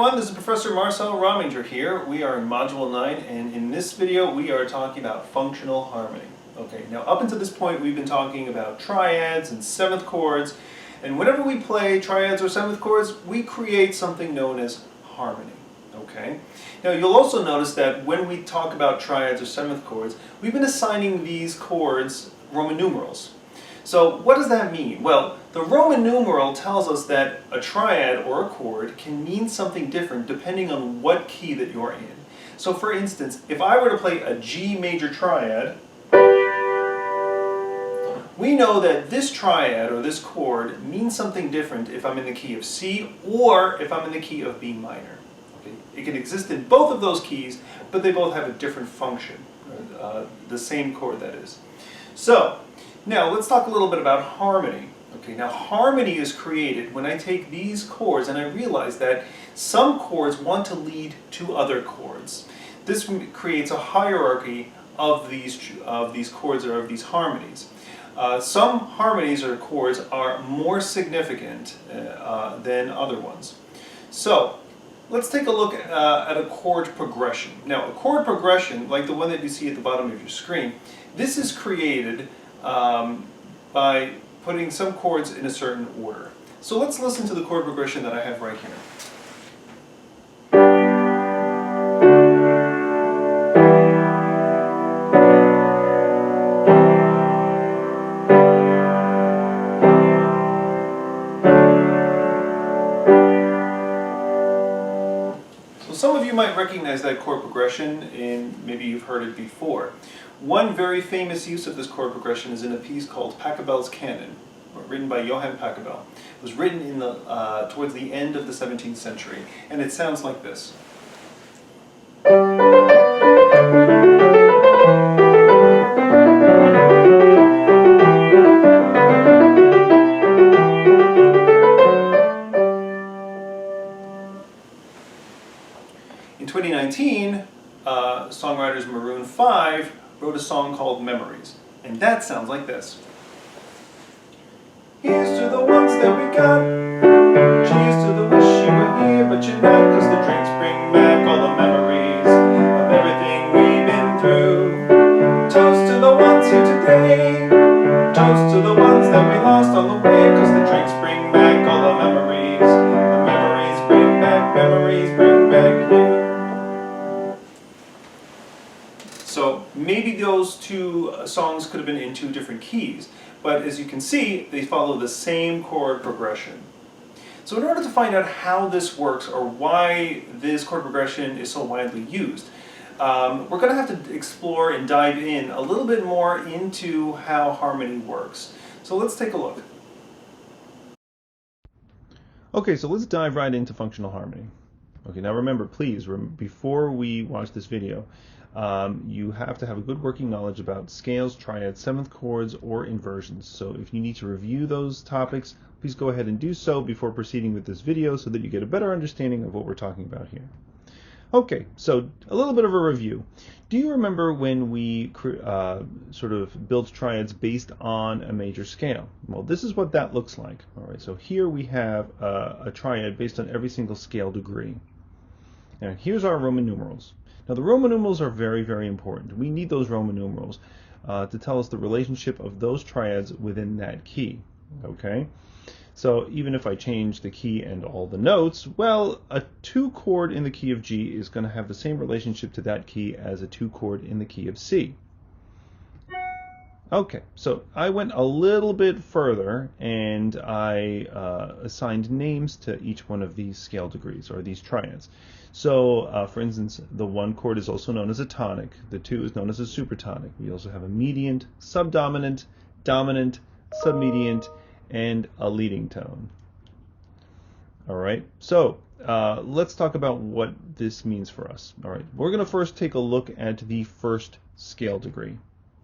everyone, this is Professor Marcel Rominger here. We are in Module 9, and in this video we are talking about functional harmony. Okay, now up until this point we've been talking about triads and seventh chords, and whenever we play triads or seventh chords, we create something known as harmony. Okay? Now you'll also notice that when we talk about triads or seventh chords, we've been assigning these chords Roman numerals. So what does that mean? Well, the Roman numeral tells us that a triad or a chord can mean something different depending on what key that you're in. So for instance, if I were to play a G major triad, we know that this triad or this chord means something different if I'm in the key of C or if I'm in the key of B minor. Okay? It can exist in both of those keys, but they both have a different function, the same chord that is. So, now let's talk a little bit about harmony. Okay, now harmony is created when I take these chords and I realize that some chords want to lead to other chords. This creates a hierarchy of these chords or of these harmonies. Some harmonies or chords are more significant than other ones. So let's take a look at a chord progression. Now a chord progression, like the one that you see at the bottom of your screen, this is created by putting some chords in a certain order. So let's listen to the chord progression that I have right here. So some of you might recognize that chord progression, and maybe you've heard it before. One very famous use of this chord progression is in a piece called Pachelbel's Canon, written by Johann Pachelbel. It was written in towards the end of the 17th century, and it sounds like this. In 2019, songwriters Maroon 5 wrote a song called Memories, and that sounds like this. Here's to the ones that we got, cheers to the wish you were here, but you're not, cause the drinks bring back all the memories of everything we've been through. Toast to the ones here today, toast to the ones that we lost on the way, cause the drinks bring back all the memories bring back, memories bring back you. So maybe those two songs could have been in two different keys, but as you can see, they follow the same chord progression. So in order to find out how this works or why this chord progression is so widely used, we're going to have to explore and dive in a little bit more into how harmony works. So let's take a look. Okay, so let's dive right into functional harmony. Okay, now remember, please, before we watch this video, you have to have a good working knowledge about scales, triads, seventh chords, or inversions. So if you need to review those topics, please go ahead and do so before proceeding with this video so that you get a better understanding of what we're talking about here. Okay, so a little bit of a review. Do you remember when we sort of built triads based on a major scale? Well, this is what that looks like. All right, so here we have a triad based on every single scale degree. Now here's our Roman numerals. Now the Roman numerals are very, very important. We need those Roman numerals to tell us the relationship of those triads within that key. Okay? So even if I change the key and all the notes, well, a 2 chord in the key of G is going to have the same relationship to that key as a 2 chord in the key of C. Okay, so I went a little bit further and I assigned names to each one of these scale degrees or these triads. So for instance, the 1 chord is also known as a tonic, the 2 is known as a supertonic. We also have a mediant, subdominant, dominant, submediant, and a leading tone. All right, so let's talk about what this means for us. All right, we're going to first take a look at the first scale degree.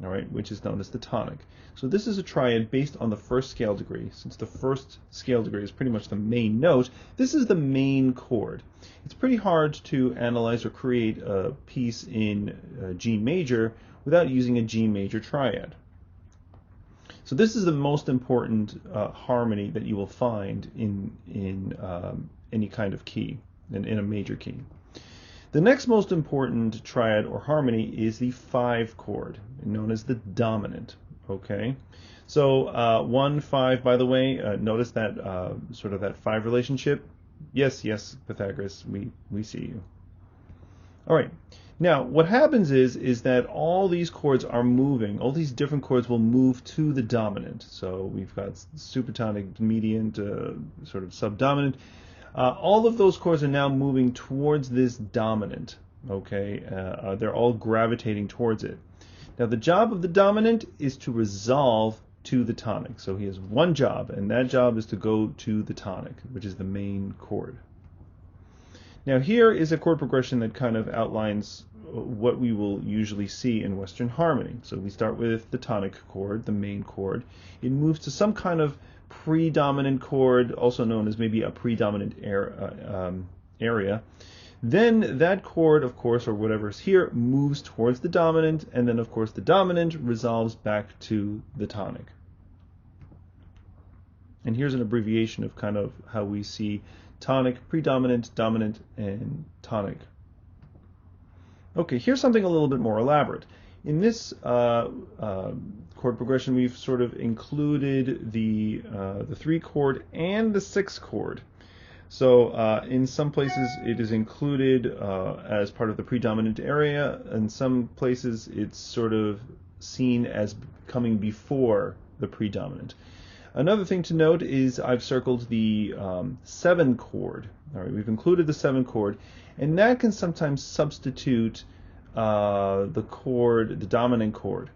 All right, which is known as the tonic. So this is a triad based on the first scale degree. Since the first scale degree is pretty much the main note, this is the main chord. It's pretty hard to analyze or create a piece in G major without using a G major triad. So this is the most important harmony that you will find in any kind of key. in a major key. The next most important triad or harmony is the 5 chord, known as the dominant. Okay, so 1, 5. By the way, notice that sort of that 5 relationship. Yes, yes, Pythagoras, we see you. All right. Now, what happens is that all these chords are moving. All these different chords will move to the dominant. So we've got supertonic, mediant, sort of subdominant. All of those chords are now moving towards this dominant. Okay, they're all gravitating towards it. Now, the job of the dominant is to resolve to the tonic. So he has one job, and that job is to go to the tonic, which is the main chord. Now, here is a chord progression that kind of outlines what we will usually see in Western harmony. So we start with the tonic chord, the main chord. It moves to some kind of predominant chord, also known as maybe a predominant area. Then that chord, of course, or whatever's here, moves towards the dominant, and then, of course, the dominant resolves back to the tonic. And here's an abbreviation of kind of how we see tonic, predominant, dominant, and tonic. Okay, here's something a little bit more elaborate. In this chord progression, we've sort of included the 3 chord and the 6 chord. So in some places it is included as part of the predominant area. In some places it's sort of seen as coming before the predominant. Another thing to note is I've circled the 7 chord. All right, we've included the 7 chord, and that can sometimes substitute the chord, the dominant chord.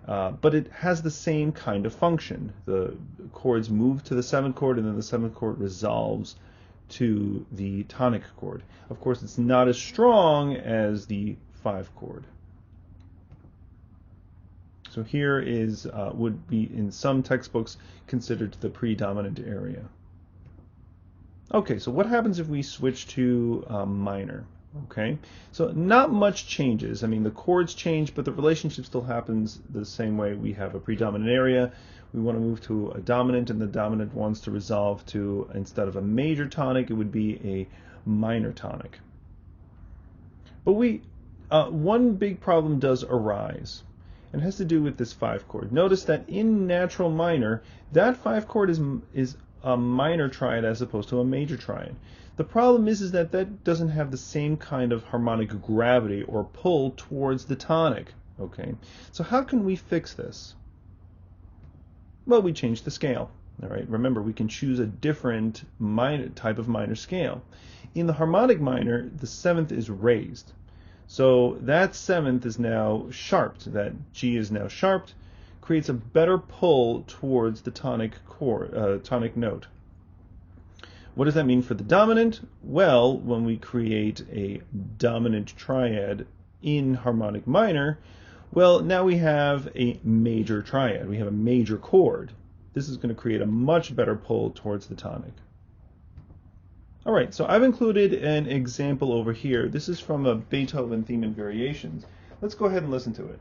But it has the same kind of function. The chords move to the 7th chord, and then the 7th chord resolves to the tonic chord. Of course, it's not as strong as the 5 chord. So here is would be in some textbooks considered the predominant area. Okay, so what happens if we switch to minor? Okay, so not much changes. I mean, the chords change, but the relationship still happens the same way. We have a predominant area. We want to move to a dominant, and the dominant wants to resolve to, instead of a major tonic, it would be a minor tonic. But one big problem does arise, and it has to do with this 5 chord. Notice that in natural minor, that 5 chord is a minor triad as opposed to a major triad. The problem is that that doesn't have the same kind of harmonic gravity or pull towards the tonic. Okay, so how can we fix this? Well, we change the scale. All right, remember, we can choose a different type of minor scale. In the harmonic minor, the 7th is raised. So that 7th is now sharped. That G is now sharped, creates a better pull towards the tonic chord, tonic note. What does that mean for the dominant? Well, when we create a dominant triad in harmonic minor, well, now we have a major triad. We have a major chord. This is going to create a much better pull towards the tonic. All right, so I've included an example over here. This is from a Beethoven theme and variations. Let's go ahead and listen to it.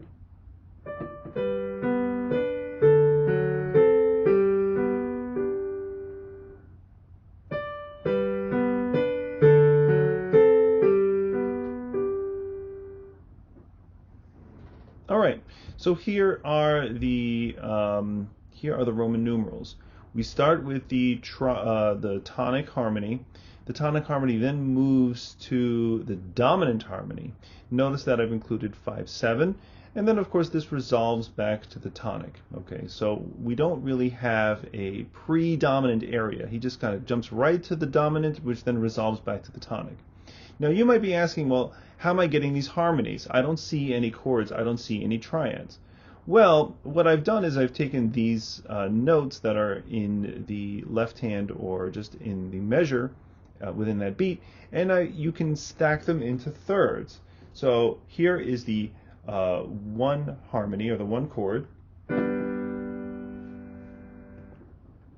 All right, so here are the Roman numerals. We start with the tonic harmony. The tonic harmony then moves to the dominant harmony. Notice that I've included 5, 7, and then of course this resolves back to the tonic. Okay, so we don't really have a predominant area. He just kind of jumps right to the dominant, which then resolves back to the tonic. Now you might be asking, well, how am I getting these harmonies? I don't see any chords. I don't see any triads. Well, what I've done is I've taken these notes that are in the left hand or just in the measure within that beat, and you can stack them into thirds. So here is the 1 harmony, or the 1 chord.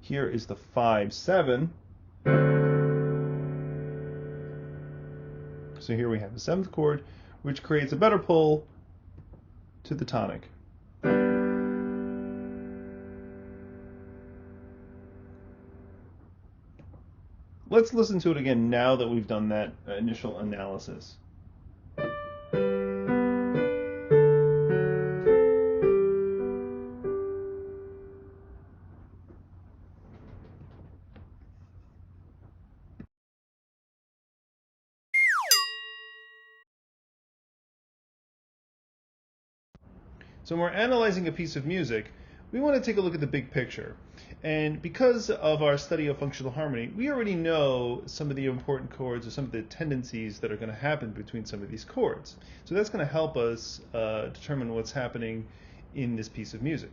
Here is the 5, 7. So here we have the 7th chord, which creates a better pull to the tonic. let's listen to it again now that we've done that initial analysis. So when we're analyzing a piece of music, we want to take a look at the big picture. And because of our study of functional harmony, we already know some of the important chords or some of the tendencies that are going to happen between some of these chords. So that's going to help us determine what's happening in this piece of music.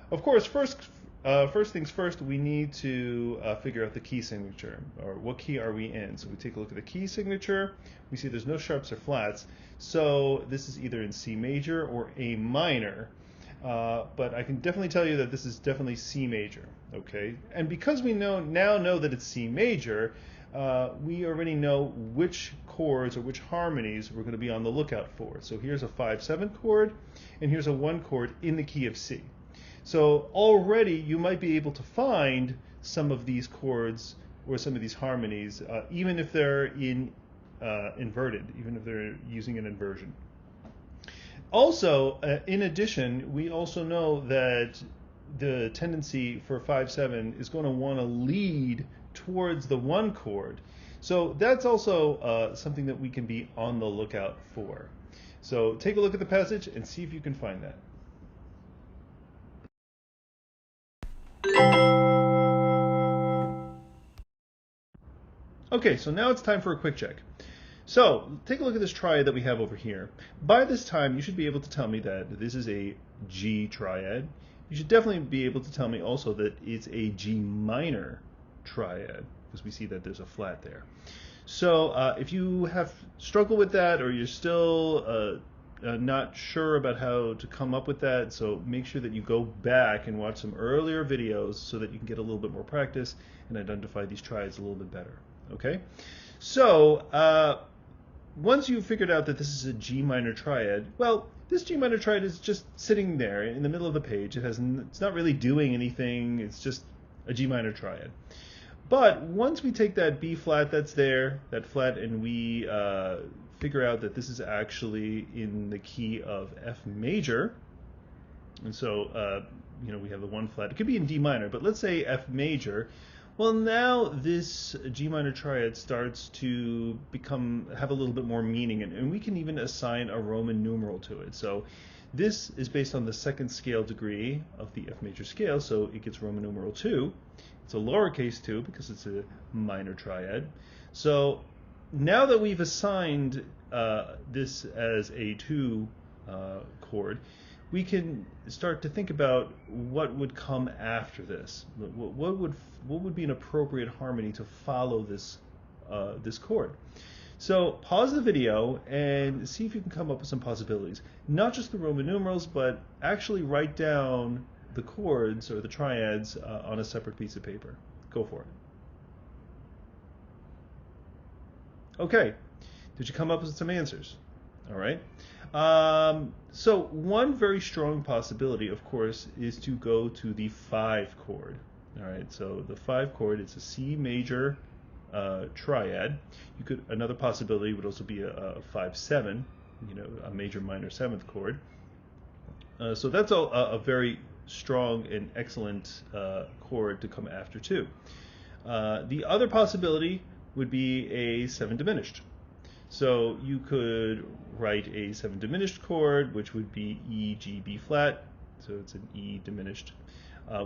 Of course, first things first, we need to figure out the key signature, or what key are we in. So we take a look at the key signature. We see there's no sharps or flats. So this is either in C major or A minor. But I can definitely tell you that this is definitely C major. Okay, and because we now know that it's C major, we already know which chords or which harmonies we're going to be on the lookout for. So here's a 5/7 chord, and here's a 1 chord in the key of C. So already you might be able to find some of these chords or some of these harmonies, even if they're inverted, even if they're using an inversion. Also, in addition, we also know that the tendency for 5/7 is going to want to lead towards the 1 chord. So that's also something that we can be on the lookout for. So take a look at the passage and see if you can find that. Okay, so now it's time for a quick check. So take a look at this triad that we have over here. By this time, you should be able to tell me that this is a G triad. You should definitely be able to tell me also that it's a G minor triad, because we see that there's a flat there. So if you have struggled with that, or you're still not sure about how to come up with that, so make sure that you go back and watch some earlier videos so that you can get a little bit more practice and identify these triads a little bit better. Okay, so once you've figured out that this is a G minor triad, well, this G minor triad is just sitting there in the middle of the page. It's not really doing anything. It's just a G minor triad. But once we take that B flat that's there, that flat, and we figure out that this is actually in the key of F major, and so we have the 1 flat. It could be in D minor, but let's say F major. Well, now this G minor triad starts to have a little bit more meaning, and we can even assign a Roman numeral to it. So this is based on the 2nd scale degree of the F major scale, so it gets Roman numeral 2. It's a lowercase 2 because it's a minor triad. So now that we've assigned this as a 2 chord, we can start to think about what would come after this. What would be an appropriate harmony to follow this this chord? So pause the video and see if you can come up with some possibilities. Not just the Roman numerals, but actually write down the chords or the triads on a separate piece of paper. Go for it. Okay, did you come up with some answers? All right. So one very strong possibility, of course, is to go to the 5 chord. All right, so the 5 chord is a C major triad. Another possibility would also be a 5/7, a major minor 7th chord. So that's a very strong and excellent chord to come after too. The other possibility would be a 7 diminished. So you could write a 7 diminished chord, which would be E, G, B flat. So it's an E diminished,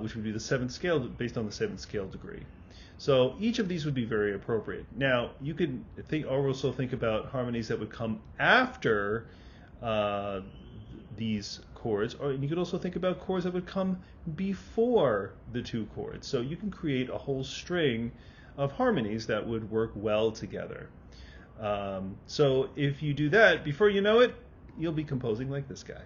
which would be the 7th scale based on the 7th scale degree. So each of these would be very appropriate. Now you could also think about harmonies that would come after these chords, or you could also think about chords that would come before the 2 chords. So you can create a whole string of harmonies that would work well together. So if you do that, before you know it, you'll be composing like this guy.